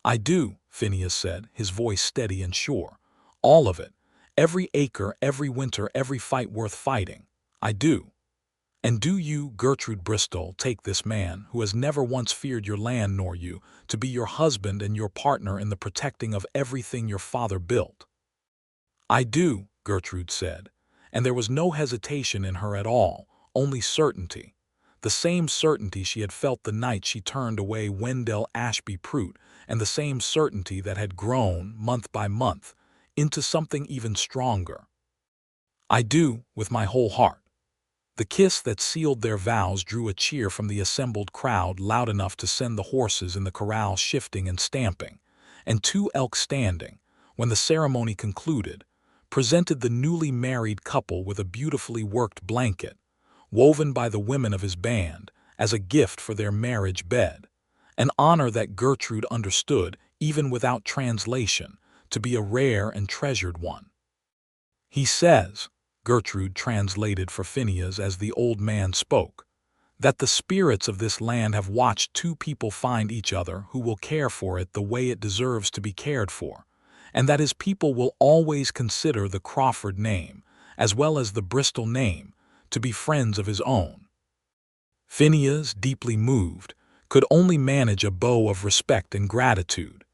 I do, Phineas said, his voice steady and sure. All of it. Every acre, every winter, every fight worth fighting. I do. And do you, Gertrude Bristol, take this man, who has never once feared your land nor you, to be your husband and your partner in the protecting of everything your father built? I do, Gertrude said, and there was no hesitation in her at all, only certainty, the same certainty she had felt the night she turned away Wendell Ashby Pruitt, and the same certainty that had grown, month by month, into something even stronger. I do, with my whole heart. The kiss that sealed their vows drew a cheer from the assembled crowd loud enough to send the horses in the corral shifting and stamping, and 2 elk standing, when the ceremony concluded, presented the newly married couple with a beautifully worked blanket, woven by the women of his band, as a gift for their marriage bed, an honor that Gertrude understood, even without translation, to be a rare and treasured one. He says, Gertrude translated for Phineas as the old man spoke, that the spirits of this land have watched 2 people find each other who will care for it the way it deserves to be cared for, and that his people will always consider the Crawford name, as well as the Bristol name, to be friends of his own. Phineas, deeply moved, could only manage a bow of respect and gratitude,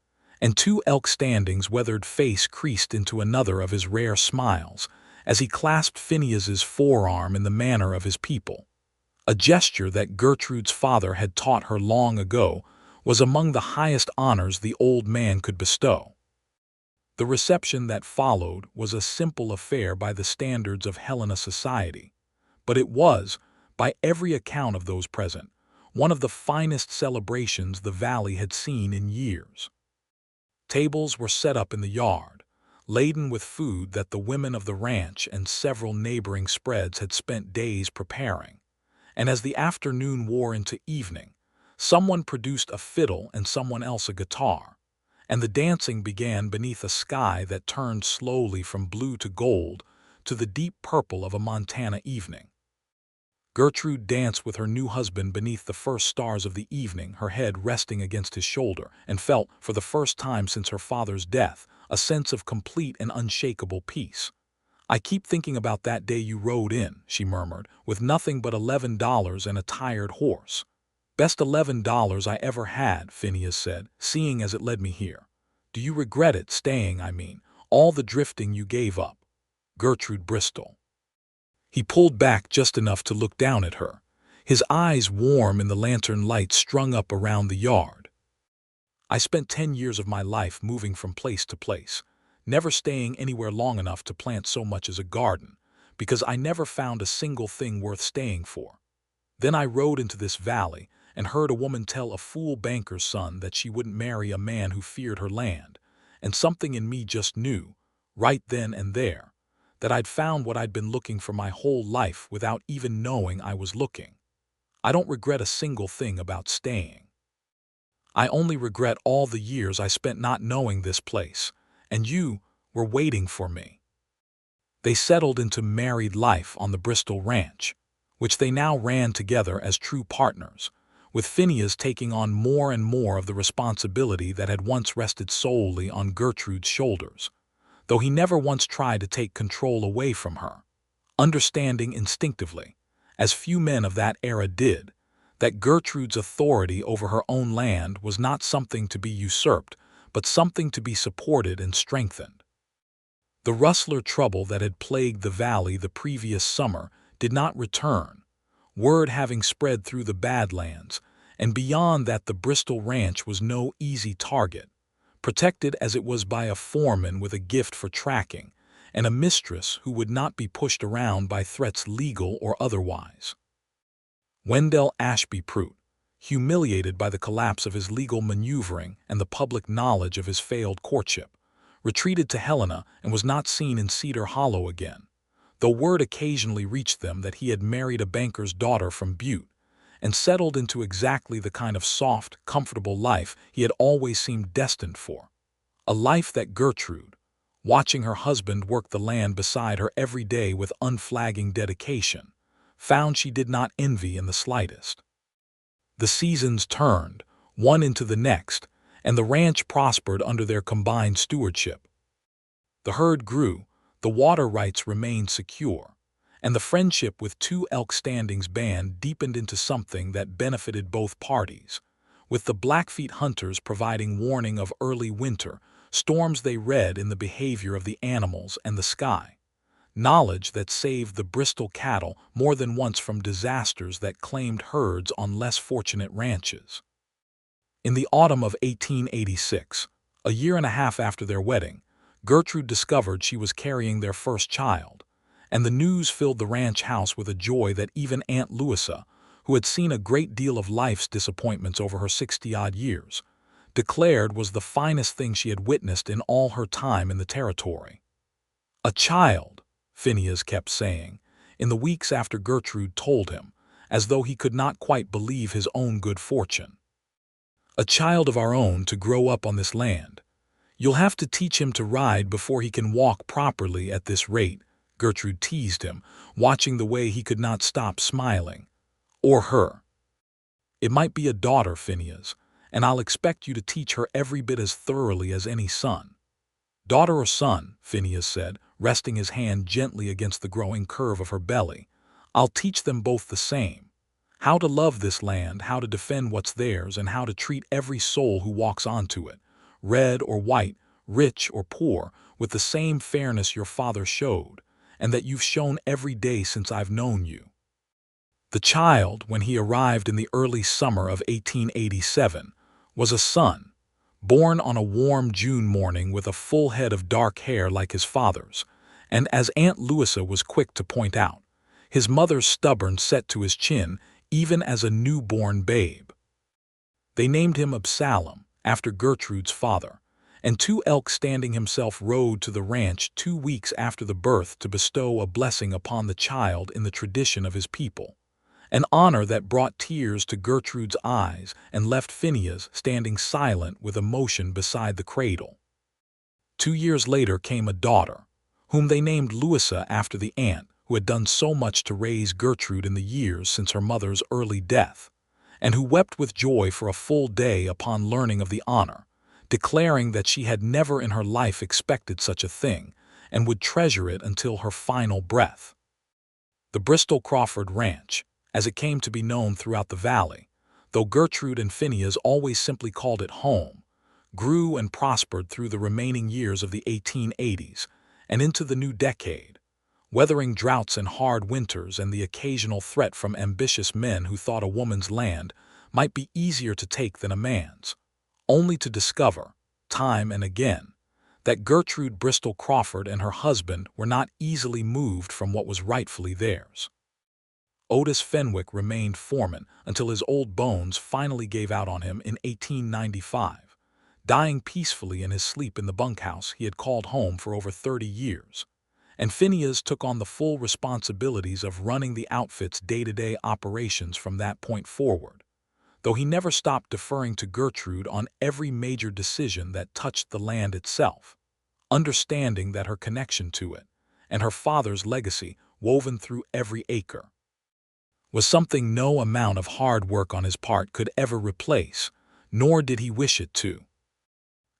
and 2 elk standing's weathered face creased into another of his rare smiles as he clasped Phineas's forearm in the manner of his people. A gesture that Gertrude's father had taught her long ago was among the highest honors the old man could bestow. The reception that followed was a simple affair by the standards of Helena society, but it was, by every account of those present, one of the finest celebrations the valley had seen in years. Tables were set up in the yard, laden with food that the women of the ranch and several neighboring spreads had spent days preparing, and as the afternoon wore into evening, someone produced a fiddle and someone else a guitar, and the dancing began beneath a sky that turned slowly from blue to gold to the deep purple of a Montana evening. Gertrude danced with her new husband beneath the first stars of the evening, her head resting against his shoulder, and felt, for the first time since her father's death, a sense of complete and unshakable peace. I keep thinking about that day you rode in, she murmured, with nothing but $11 and a tired horse. "Best $11 I ever had," Phineas said, seeing as it led me here. "Do you regret it, staying, I mean, all the drifting you gave up?" Gertrude Bristol. He pulled back just enough to look down at her, his eyes warm in the lantern light strung up around the yard. "I spent 10 years of my life moving from place to place, never staying anywhere long enough to plant so much as a garden, because I never found a single thing worth staying for. Then I rode into this valley and heard a woman tell a fool banker's son that she wouldn't marry a man who feared her land, and something in me just knew, right then and there, that I'd found what I'd been looking for my whole life without even knowing I was looking. I don't regret a single thing about staying. I only regret all the years I spent not knowing this place, and you were waiting for me." They settled into married life on the Bristol Ranch, which they now ran together as true partners, with Phineas taking on more and more of the responsibility that had once rested solely on Gertrude's shoulders, though he never once tried to take control away from her, understanding instinctively, as few men of that era did, that Gertrude's authority over her own land was not something to be usurped, but something to be supported and strengthened. The rustler trouble that had plagued the valley the previous summer did not return, word having spread through the Badlands, and beyond that the Bristol Ranch was no easy target, protected as it was by a foreman with a gift for tracking, and a mistress who would not be pushed around by threats legal or otherwise. Wendell Ashby Pruitt, humiliated by the collapse of his legal maneuvering and the public knowledge of his failed courtship, retreated to Helena and was not seen in Cedar Hollow again, though word occasionally reached them that he had married a banker's daughter from Butte and settled into exactly the kind of soft, comfortable life he had always seemed destined for, a life that Gertrude, watching her husband work the land beside her every day with unflagging dedication, found she did not envy in the slightest. The seasons turned, one into the next, and the ranch prospered under their combined stewardship. The herd grew, the water rights remained secure, and the friendship with Two Elk Standing's band deepened into something that benefited both parties, with the Blackfeet hunters providing warning of early winter storms they read in the behavior of the animals and the sky, knowledge that saved the Bristol cattle more than once from disasters that claimed herds on less fortunate ranches. In the autumn of 1886, a year and a half after their wedding, Gertrude discovered she was carrying their first child, and the news filled the ranch house with a joy that even Aunt Louisa, who had seen a great deal of life's disappointments over her 60-odd years, declared was the finest thing she had witnessed in all her time in the territory. "A child," Phineas kept saying, in the weeks after Gertrude told him, as though he could not quite believe his own good fortune. "A child of our own to grow up on this land. You'll have to teach him to ride before he can walk properly at this rate," Gertrude teased him, watching the way he could not stop smiling. "Or her. It might be a daughter, Phineas, and I'll expect you to teach her every bit as thoroughly as any son." "Daughter or son," Phineas said, resting his hand gently against the growing curve of her belly, "I'll teach them both the same. How to love this land, how to defend what's theirs, and how to treat every soul who walks onto it, red or white, rich or poor, with the same fairness your father showed, and that you've shown every day since I've known you." The child, when he arrived in the early summer of 1887, was a son, born on a warm June morning with a full head of dark hair like his father's, and as Aunt Louisa was quick to point out, his mother's stubborn set to his chin even as a newborn babe. They named him Absalom, after Gertrude's father, and Two Elk Standing himself rode to the ranch 2 weeks after the birth to bestow a blessing upon the child in the tradition of his people, an honor that brought tears to Gertrude's eyes and left Phineas standing silent with emotion beside the cradle. 2 years later came a daughter, whom they named Louisa after the aunt who had done so much to raise Gertrude in the years since her mother's early death, and who wept with joy for a full day upon learning of the honor, declaring that she had never in her life expected such a thing and would treasure it until her final breath. The Bristol Crawford Ranch, as it came to be known throughout the valley, though Gertrude and Phineas always simply called it home, grew and prospered through the remaining years of the 1880s and into the new decade, weathering droughts and hard winters and the occasional threat from ambitious men who thought a woman's land might be easier to take than a man's, only to discover, time and again, that Gertrude Bristol Crawford and her husband were not easily moved from what was rightfully theirs. Otis Fenwick remained foreman until his old bones finally gave out on him in 1895, dying peacefully in his sleep in the bunkhouse he had called home for over 30 years. And Phineas took on the full responsibilities of running the outfit's day-to-day operations from that point forward, though he never stopped deferring to Gertrude on every major decision that touched the land itself, understanding that her connection to it, and her father's legacy woven through every acre, was something no amount of hard work on his part could ever replace, nor did he wish it to.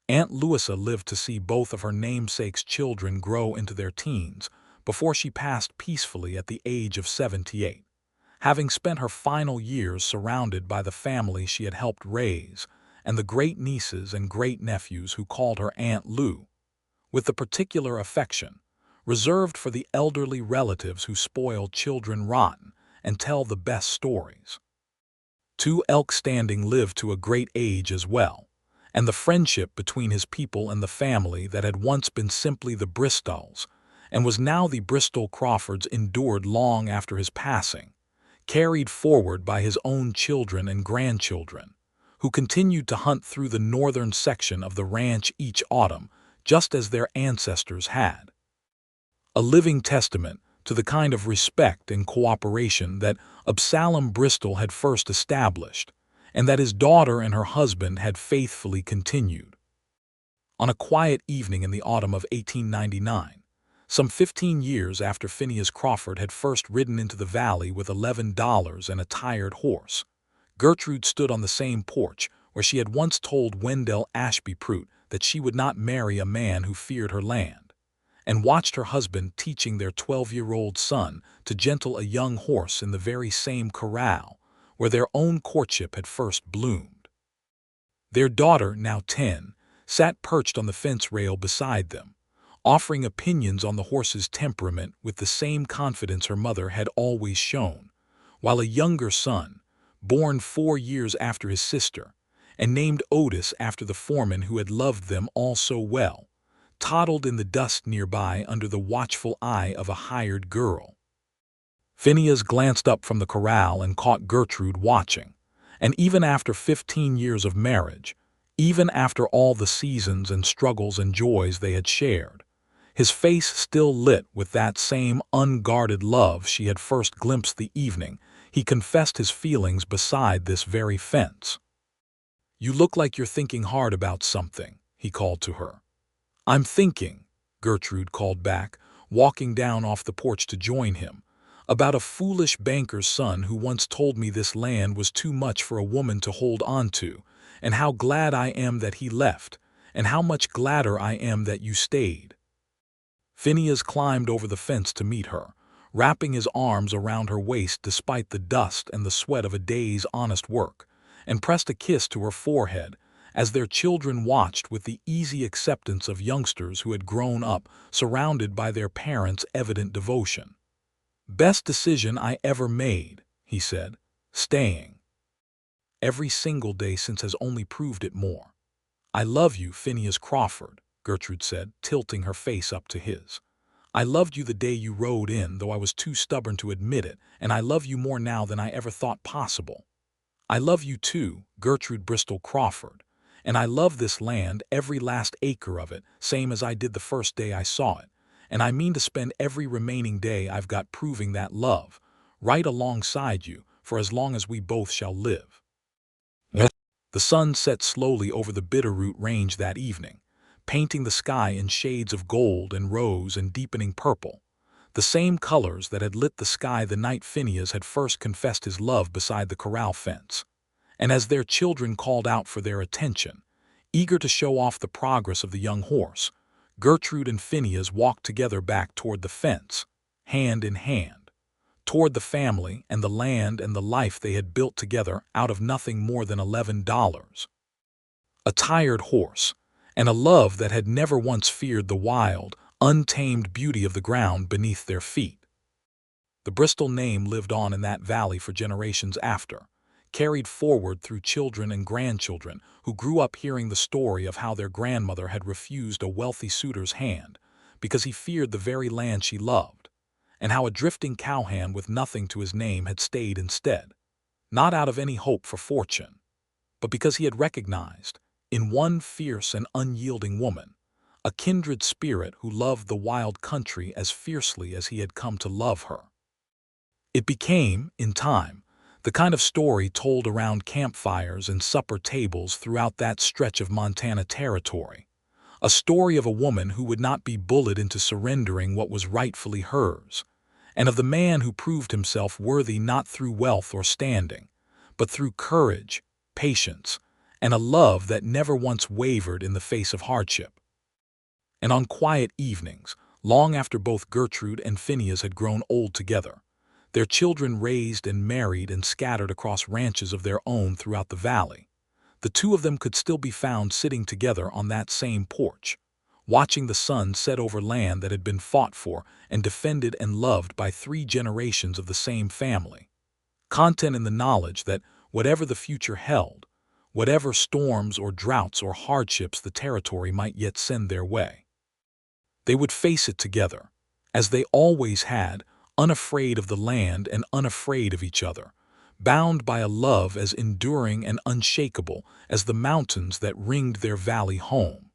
Aunt Louisa lived to see both of her namesake's children grow into their teens before she passed peacefully at the age of 78, having spent her final years surrounded by the family she had helped raise and the great-nieces and great-nephews who called her Aunt Lou, with the particular affection reserved for the elderly relatives who spoil children rotten and tell the best stories. 2 Elk Standing lived to a great age as well, and the friendship between his people and the family that had once been simply the Bristols and was now the Bristol Crawfords endured long after his passing, carried forward by his own children and grandchildren, who continued to hunt through the northern section of the ranch each autumn just as their ancestors had. A living testament to the kind of respect and cooperation that Absalom Bristol had first established, and that his daughter and her husband had faithfully continued. On a quiet evening in the autumn of 1899, some 15 years after Phineas Crawford had first ridden into the valley with $11 and a tired horse, Gertrude stood on the same porch where she had once told Wendell Ashby Pruitt that she would not marry a man who feared her land, and watched her husband teaching their 12-year-old son to gentle a young horse in the very same corral where their own courtship had first bloomed. Their daughter, now 10, sat perched on the fence rail beside them, offering opinions on the horse's temperament with the same confidence her mother had always shown, while a younger son, born 4 years after his sister, and named Otis after the foreman who had loved them all so well, toddled in the dust nearby under the watchful eye of a hired girl. Phineas glanced up from the corral and caught Gertrude watching, and even after 15 years of marriage, even after all the seasons and struggles and joys they had shared, his face still lit with that same unguarded love she had first glimpsed the evening he confessed his feelings beside this very fence. "You look like you're thinking hard about something," he called to her. "I'm thinking," Gertrude called back, walking down off the porch to join him, "about a foolish banker's son who once told me this land was too much for a woman to hold on to, and how glad I am that he left, and how much gladder I am that you stayed." Phineas climbed over the fence to meet her, wrapping his arms around her waist despite the dust and the sweat of a day's honest work, and pressed a kiss to her forehead, as their children watched with the easy acceptance of youngsters who had grown up surrounded by their parents' evident devotion. "Best decision I ever made," he said, "staying. Every single day since has only proved it more." "I love you, Phineas Crawford," Gertrude said, tilting her face up to his. "I loved you the day you rode in, though I was too stubborn to admit it, and I love you more now than I ever thought possible. I love you too, Gertrude Bristol Crawford, and I love this land, every last acre of it, same as I did the first day I saw it, and I mean to spend every remaining day I've got proving that love, right alongside you, for as long as we both shall live." The sun set slowly over the Bitterroot Range that evening, painting the sky in shades of gold and rose and deepening purple, the same colors that had lit the sky the night Phineas had first confessed his love beside the corral fence. And as their children called out for their attention, eager to show off the progress of the young horse, Gertrude and Phineas walked together back toward the fence, hand in hand, toward the family and the land and the life they had built together out of nothing more than $11. A tired horse, and a love that had never once feared the wild, untamed beauty of the ground beneath their feet. The Bristol name lived on in that valley for generations after, carried forward through children and grandchildren who grew up hearing the story of how their grandmother had refused a wealthy suitor's hand because he feared the very land she loved, and how a drifting cowhand with nothing to his name had stayed instead, not out of any hope for fortune, but because he had recognized, in one fierce and unyielding woman, a kindred spirit who loved the wild country as fiercely as he had come to love her. It became, in time, the kind of story told around campfires and supper tables throughout that stretch of Montana territory, a story of a woman who would not be bullied into surrendering what was rightfully hers, and of the man who proved himself worthy not through wealth or standing, but through courage, patience, and a love that never once wavered in the face of hardship. And on quiet evenings, long after both Gertrude and Phineas had grown old together, their children raised and married and scattered across ranches of their own throughout the valley, the two of them could still be found sitting together on that same porch, watching the sun set over land that had been fought for and defended and loved by 3 generations of the same family, content in the knowledge that whatever the future held, whatever storms or droughts or hardships the territory might yet send their way, they would face it together, as they always had, unafraid of the land and unafraid of each other, bound by a love as enduring and unshakable as the mountains that ringed their valley home.